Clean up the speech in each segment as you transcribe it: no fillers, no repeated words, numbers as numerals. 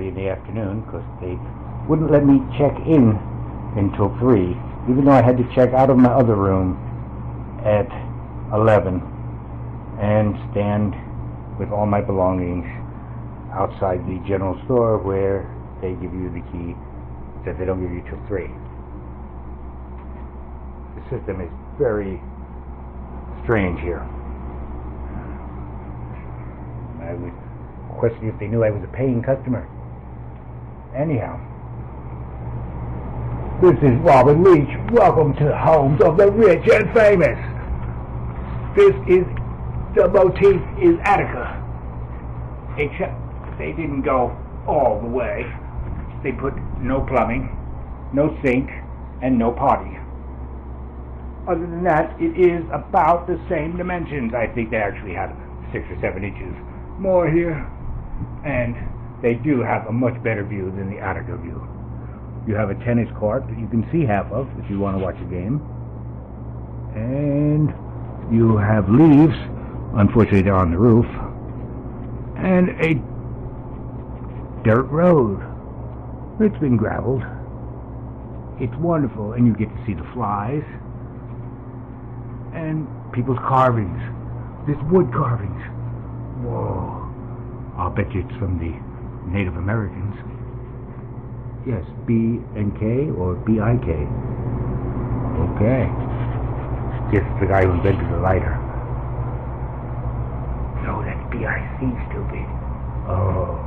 early in the afternoon because they wouldn't let me check in until 3, even though I had to check out of my other room at 11 and stand with all my belongings outside the general store where they give you the key that they don't give you till 3. The system is very strange here. I would question if they knew I was a paying customer. Anyhow, this is Robin Leach. Welcome to the homes of the rich and famous. The motif is Attica. Except they didn't go all the way. They put no plumbing, no sink, and no potty. Other than that, it is about the same dimensions. I think they actually have 6 or 7 inches more here. And they do have a much better view than the Attica view. You have a tennis court that you can see half of if you want to watch a game. And you have leaves. Unfortunately, they're on the roof. And a dirt road. It's been graveled. It's wonderful. And you get to see the flies. And people's carvings. There's wood carvings. Whoa. I'll bet you it's from the Native Americans. Yes, B&K or B-I-K. Okay. Guess it's the guy who invented the lighter. No, that's B-I-C, stupid. Oh.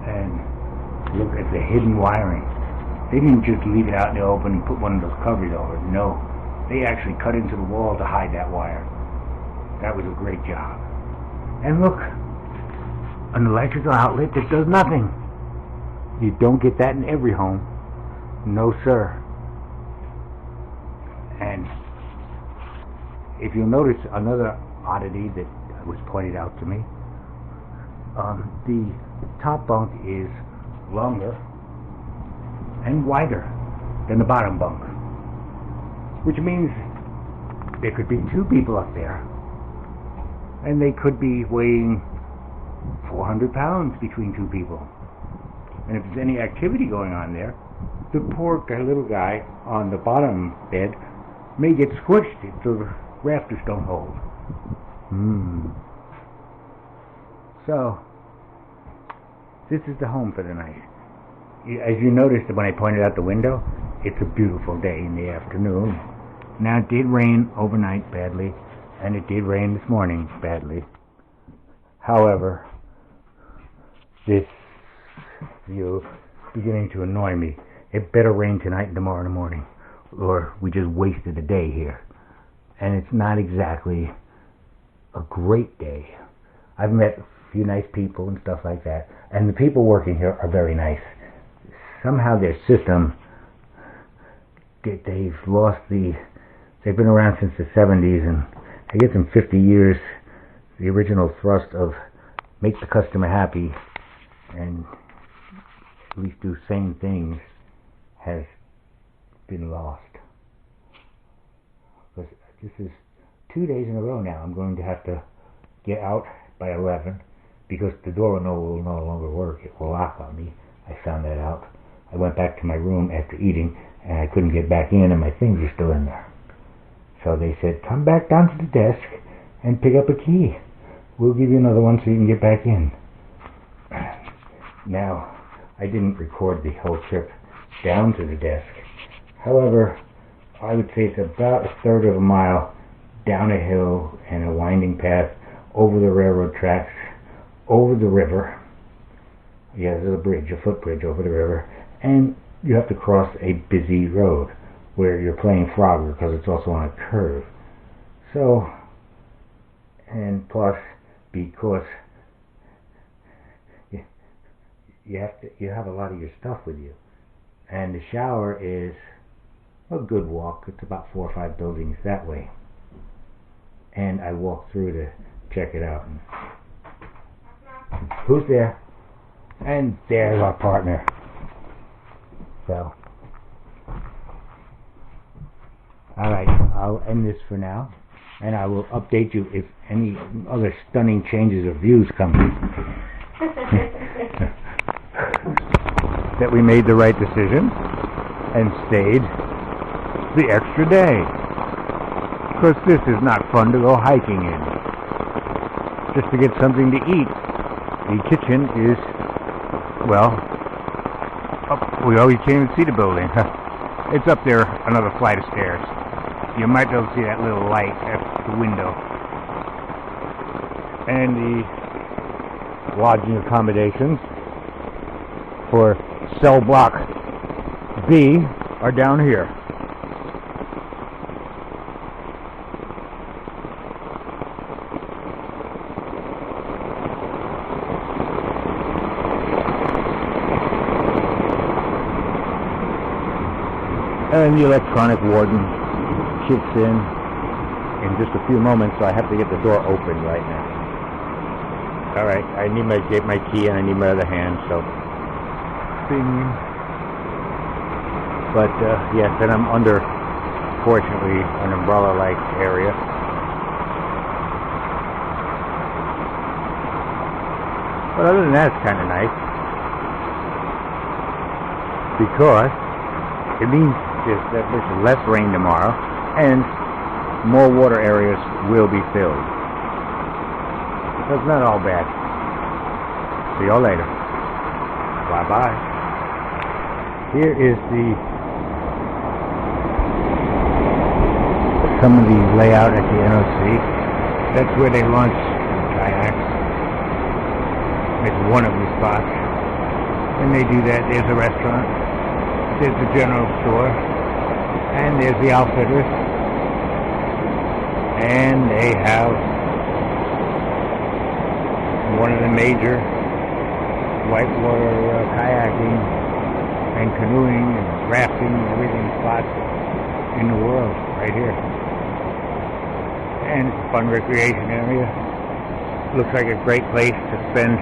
And look at the hidden wiring. They didn't just leave it out in the open and put one of those covers over it. No. They actually cut into the wall to hide that wire. That was a great job. And look, an electrical outlet that does nothing. You don't get that in every home. No, sir. And if you'll notice another oddity that was pointed out to me, the top bunk is longer and wider than the bottom bunk, which means there could be 2 people up there, and they could be weighing 400 pounds between 2 people. And if there's any activity going on there, the poor little guy on the bottom bed may get squished if the rafters don't hold. So, this is the home for the night. As you noticed when I pointed out the window, it's a beautiful day in the afternoon. Now, it did rain overnight badly, and it did rain this morning badly. However, this view is beginning to annoy me. It better rain tonight and tomorrow in the morning, or we just wasted a day here. And it's not exactly a great day. I've met a few nice people and stuff like that, and the people working here are very nice. Somehow their system, they've been around since the 70s, and I guess in 50 years, the original thrust of make the customer happy and at least do sane things has been lost. Because this is 2 days in a row now. I'm going to have to get out by 11 because the door will no longer work. It will lock on me. I found that out. I went back to my room after eating and I couldn't get back in, and my things are still in there. So they said, come back down to the desk and pick up a key. We'll give you another one so you can get back in. Now, I didn't record the whole trip down to the desk. However, I would say it's about 1/3 of a mile down a hill and a winding path over the railroad tracks, over the river. Yeah, there's a bridge, a footbridge over the river, and you have to cross a busy road where you're playing Frogger because it's also on a curve. So, and plus, because you have a lot of your stuff with you, and the shower is a good walk. It's about 4 or 5 buildings that way, and I walked through to check it out. And who's there? And there's our partner. So, alright, I'll end this for now, and I will update you if any other stunning changes of views come. that we made the right decision and stayed the extra day. Because this is not fun to go hiking in. Just to get something to eat. The kitchen is, well, up. We always can't even see the building. It's up there, another flight of stairs. You might be able to see that little light at the window. And the lodging accommodations for cell block B are down here. And the electronic warden kicks in just a few moments, so I have to get the door open right now. Alright, I need get my key and I need my other hand, so bing. But yes, and I'm under, fortunately, an umbrella-like area. But other than that, it's kind of nice. Because it means that there's less rain tomorrow, and more water areas will be filled. So it's not all bad. See y'all later. Bye-bye. Here is some of the layout at the NOC. That's where they launch kayaks. It's one of the spots. When they do that, there's a restaurant. There's the general store. And there's the outfitters. And they have one of the major whitewater kayaking and canoeing and rafting and everything spots in the world right here. And it's a fun recreation area. Looks like a great place to spend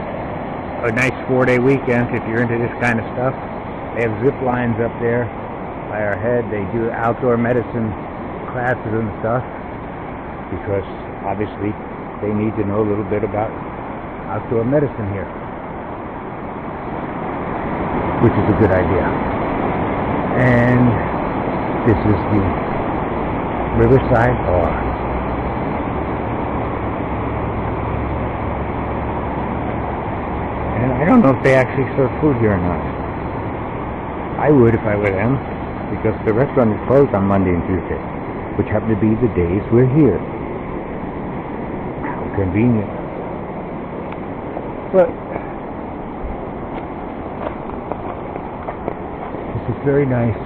a nice 4-day weekend if you're into this kind of stuff. They have zip lines up there by our head. They do outdoor medicine classes and stuff because obviously they need to know a little bit about outdoor medicine here, which is a good idea. And this is the Riverside Bar. And I don't know if they actually serve food here or not. I would if I were them, because the restaurant is closed on Monday and Tuesday, which happen to be the days we're here. How convenient. But this is very nice.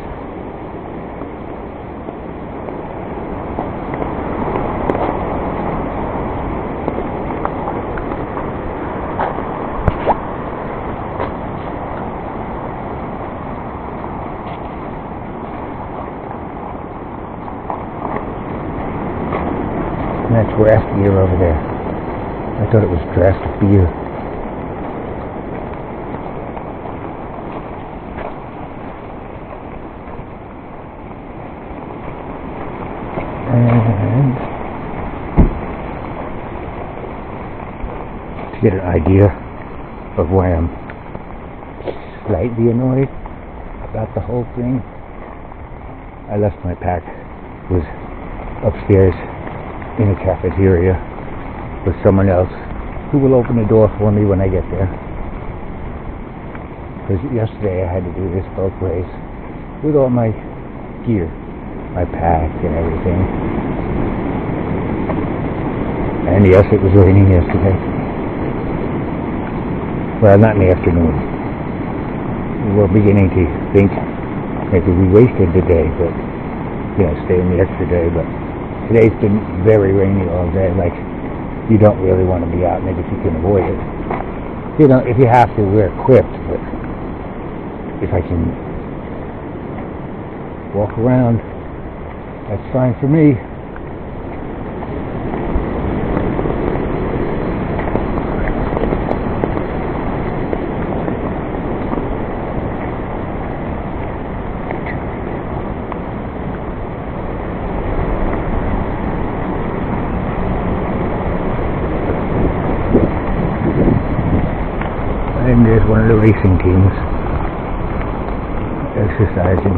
And that's draft beer over there. I thought it was draft beer. And to get an idea of why I'm slightly annoyed about the whole thing, I left my pack was upstairs in a cafeteria with someone else who will open the door for me when I get there. Because yesterday I had to do this both ways with all my gear, my pack and everything. And yes, it was raining yesterday. Well, not in the afternoon. We were beginning to think maybe we wasted the day, but staying the extra day. But today's been very rainy all day. Like, you don't really want to be out, maybe if you can avoid it. If you have to, we're equipped, but if I can walk around, that's fine for me. And there's one of the racing teams exercising.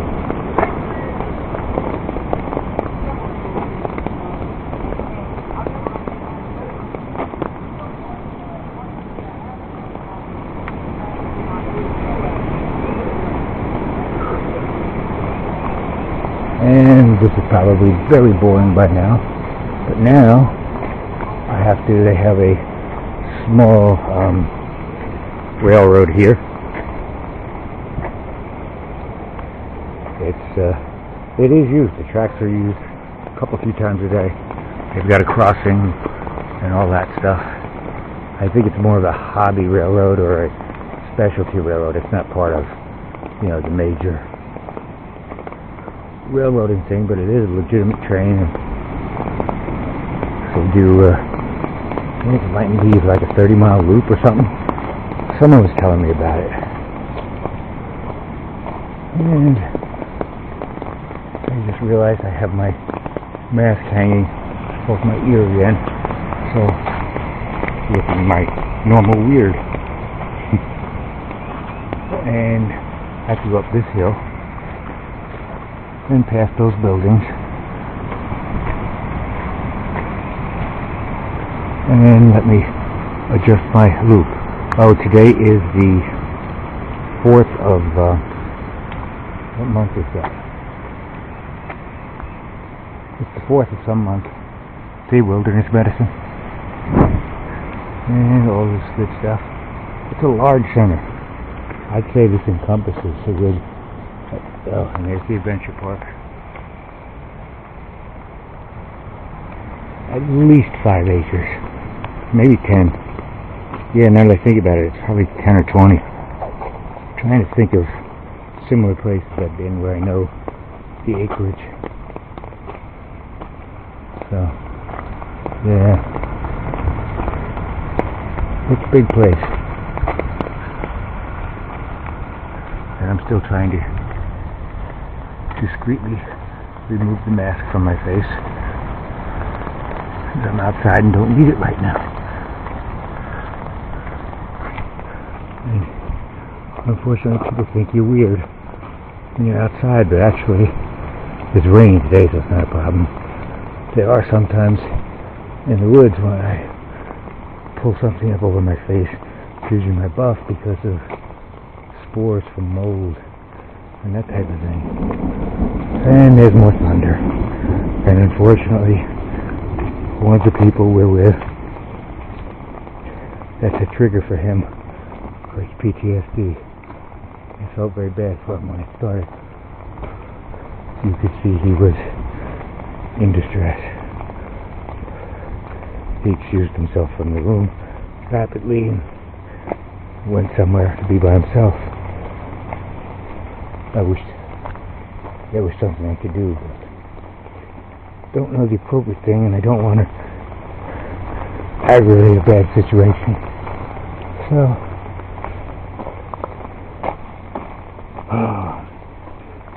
And this is probably very boring by now, but now they have a small railroad here. It is used. The tracks are used a few times a day. They've got a crossing and all that stuff. I think it's more of a hobby railroad or a specialty railroad. It's not part of, the major railroading thing, but it is a legitimate train. And they do, I think it might leave like a 30-mile loop or something. Someone was telling me about it. And I just realized I have my mask hanging off my ear again, so looking my normal weird. And I have to go up this hill and past those buildings, and let me adjust my loop. Oh, today is the 4th of what month is that? It's the 4th of some month. See, wilderness medicine and all this good stuff. It's a large center. I'd say this encompasses a good. Oh, and there's the adventure park. At least 5 acres, maybe 10. Yeah, now that I think about it, it's probably 10 or 20. I'm trying to think of similar places I've been where I know the acreage. So, yeah, it's a big place. And I'm still trying to discreetly remove the mask from my face. I'm outside and don't need it right now. And unfortunately, people think you're weird when you're outside, but actually, it's raining today, so it's not a problem. There are sometimes in the woods when I pull something up over my face, it's usually my buff because of spores from mold and that type of thing. And there's more thunder. And unfortunately, one of the people we're with, that's a trigger for him, like PTSD. I felt very bad for him when it started. You could see he was in distress. He excused himself from the room rapidly and went somewhere to be by himself. I wish there was something I could do, but don't know the appropriate thing, and I don't want to aggravate a bad situation. So,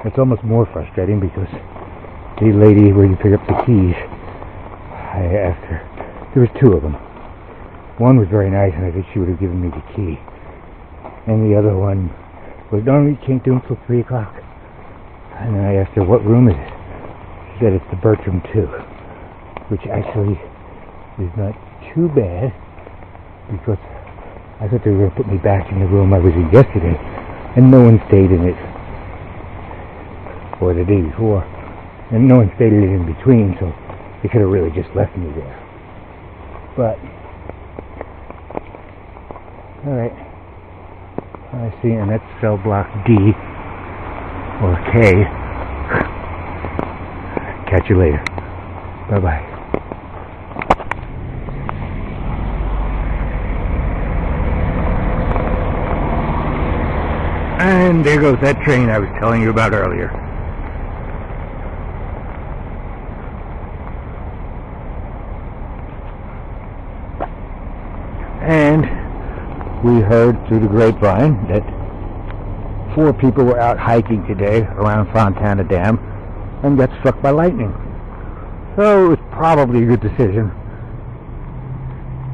it's almost more frustrating because the lady where you pick up the keys, I asked her, there was 2 of them. One was very nice, and I think she would have given me the key. And the other one was, no, you can't do it until 3 o'clock. And then I asked her, what room is it? She said it's the Bertram 2, which actually is not too bad, because I thought they were going to put me back in the room I was in yesterday, and no one stayed in it, or the day before, and no one stayed in it in between, so they could have really just left me there. But, alright, I see, and that's cell block D, or K. Catch you later. Bye-bye. And there goes that train I was telling you about earlier. And we heard through the grapevine that 4 people were out hiking today around Fontana Dam and got struck by lightning. So it was probably a good decision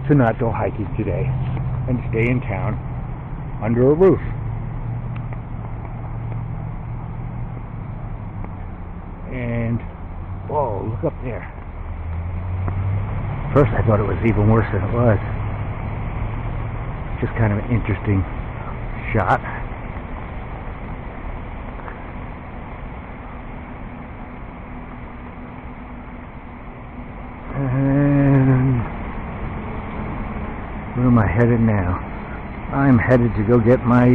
to not go hiking today and stay in town under a roof. And whoa, look up there. First I thought it was even worse than it was. Just kind of an interesting shot. And where am I headed now? I'm headed to go get my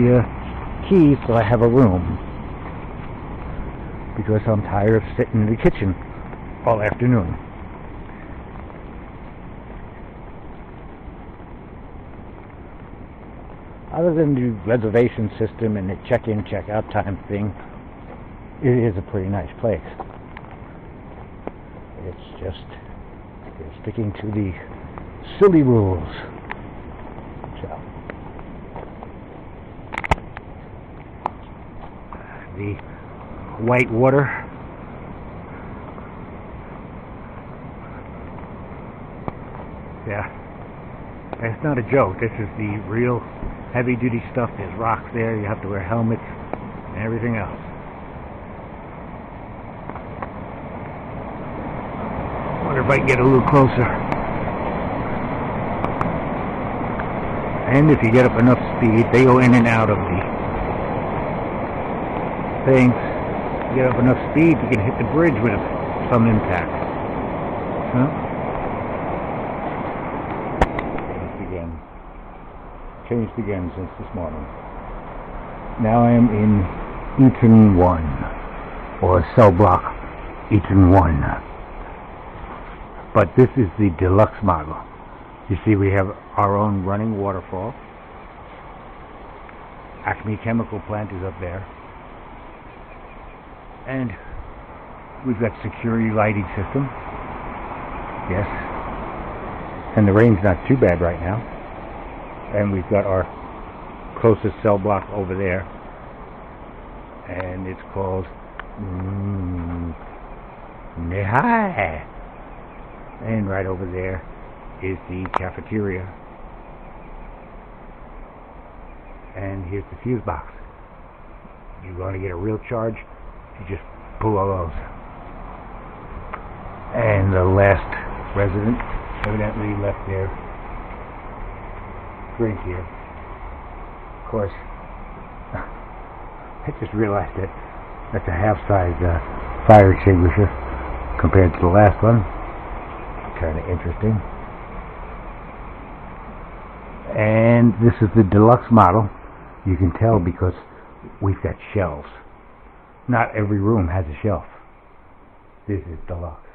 keys so I have a room, because I'm tired of sitting in the kitchen all afternoon. Other than the reservation system and the check-in, check-out time thing, it is a pretty nice place. It's just they're sticking to the silly rules. So the white water. Yeah, it's not a joke. This is the real heavy-duty stuff. There's rocks there. You have to wear helmets and everything else. Wonder if I can get a little closer. And if you get up enough speed, they go in and out of the things. You get up enough speed, you can hit the bridge with some impact. Huh? Changed again since this morning. Now I am in Eaton 1, or cell block Eaton 1. But this is the deluxe model. You see, we have our own running waterfall. Acme Chemical Plant is up there. And we've got security lighting system. Yes. And the rain's not too bad right now. And we've got our closest cell block over there, and it's called Nantahala. And right over there is the cafeteria, and here's the fuse box. You want to get a real charge, you just pull all those. And the last resident evidently left their drink here. Of course, I just realized that that's a half-size fire extinguisher compared to the last one. Kind of interesting. And this is the deluxe model. You can tell because we've got shelves. Not every room has a shelf. This is deluxe.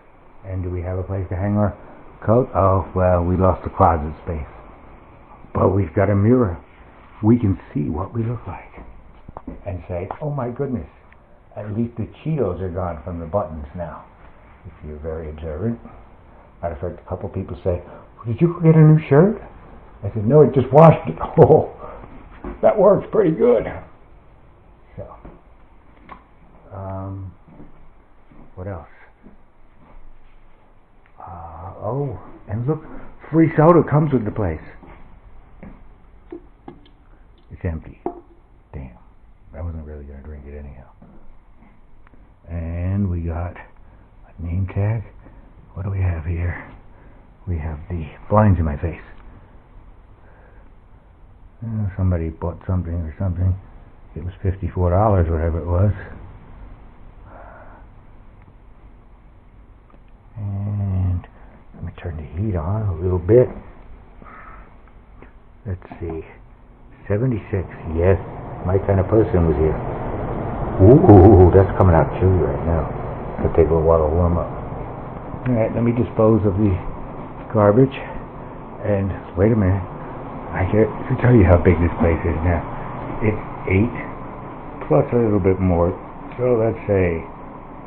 And do we have a place to hang our coat? Oh, well, we lost the closet space. But we've got a mirror. We can see what we look like and say, oh my goodness, at least the Cheetos are gone from the buttons now, if you're very observant. Matter of fact, a couple people say, did you get a new shirt? I said, no, I just washed it. Oh, that works pretty good. So, what else? Oh, and look, free soda comes with the place. It's empty. Damn. I wasn't really going to drink it anyhow. And we got a name tag. What do we have here? We have the blinds in my face. Somebody bought something or something. It was $54, whatever it was. And let me turn the heat on a little bit. Let's see. 76, yes, my kind of person was here. Ooh, that's coming out chilly right now. It'll take a little while to warm up. Alright, let me dispose of the garbage. And wait a minute. I can tell you how big this place is now. It's 8 plus a little bit more. So let's say,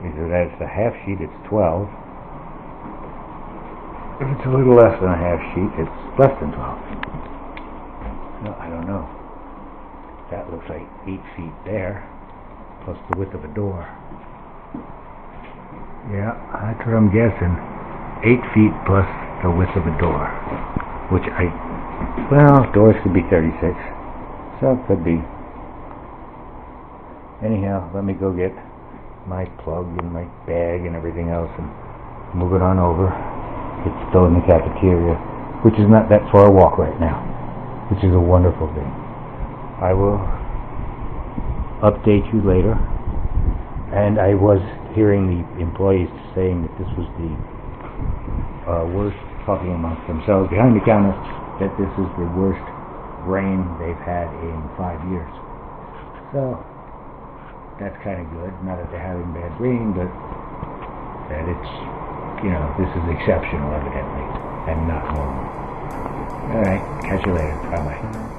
either that's the half sheet, it's 12. If it's a little less than a half sheet, it's less than 12. No, I don't know. That looks like 8 feet there, plus the width of a door. Yeah, that's what I'm guessing. 8 feet plus the width of a door. Which well, doors could be 36. So it could be. Anyhow, let me go get my plug and my bag and everything else and move it on over. It's still in the cafeteria, which is not that far a walk right now, which is a wonderful thing. I will update you later. And I was hearing the employees saying that this was the worst, talking amongst themselves behind the counter, that this is the worst rain they've had in 5 years. So that's kind of good. Not that they're having bad rain, but that it's, this is exceptional evidently and not normal. Alright, catch you later. Bye bye.